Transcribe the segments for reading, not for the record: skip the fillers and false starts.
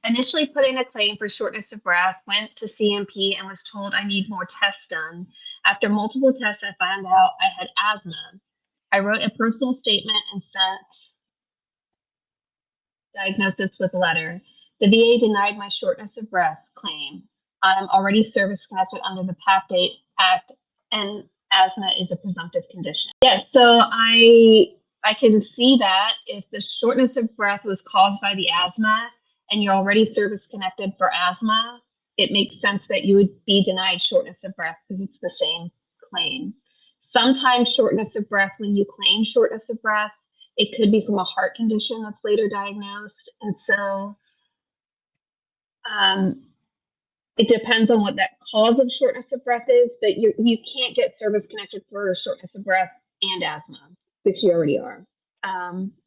initially put in a claim for shortness of breath, went to CMP and was told I need more tests done. After multiple tests, I found out I had asthma. I wrote a personal statement and sent diagnosis with a letter. The VA denied my shortness of breath claim. I'm already service connected under the PAP Act, and asthma is a presumptive condition. Yes, so I can see that if the shortness of breath was caused by the asthma and you're already service connected for asthma, it makes sense that you would be denied shortness of breath because it's the same claim. Sometimes shortness of breath, when you claim shortness of breath, it could be from a heart condition that's later diagnosed. And so it depends on what that cause of shortness of breath is, but you can't get service connected for shortness of breath and asthma, which you already are.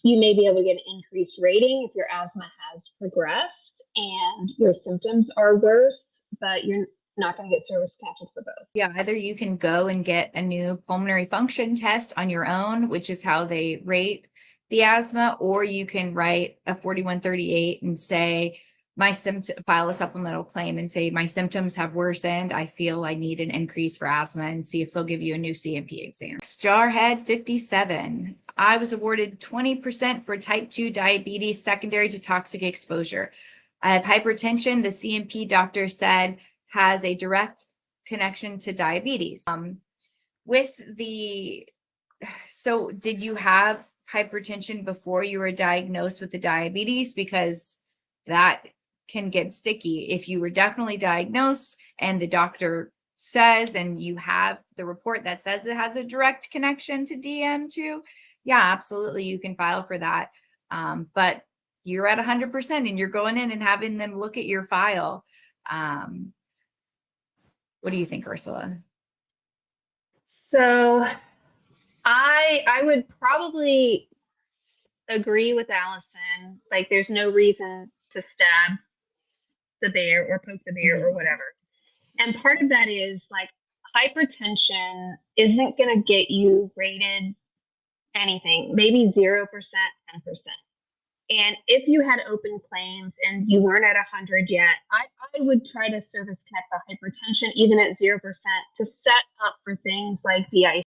You may be able to get an increased rating if your asthma has progressed and your symptoms are worse, but you're not going to get service connected for both. Yeah, either you can go and get a new pulmonary function test on your own, which is how they rate the asthma, or you can write a 4138 and say, file a supplemental claim and say, my symptoms have worsened. I feel I need an increase for asthma, and see if they'll give you a new CMP exam. Jarhead 57. I was awarded 20% for type 2 diabetes secondary to toxic exposure. I have hypertension. The CMP doctor said has a direct connection to diabetes. So did you have hypertension before you were diagnosed with the diabetes? Because that can get sticky. If you were definitely diagnosed and the doctor says, and you have the report that says it has a direct connection to DM2, yeah, absolutely, you can file for that. But you're at 100% and you're going in and having them look at your file. What do you think, Ursula? So I would probably agree with Allison. Like, there's no reason to stab the bear or poke the bear or whatever. And part of that is like hypertension isn't going to get you rated anything, maybe 0%, 10%. And if you had open claims and you weren't at 100 yet, I would try to service connect the hypertension even at 0% to set up for things like DIC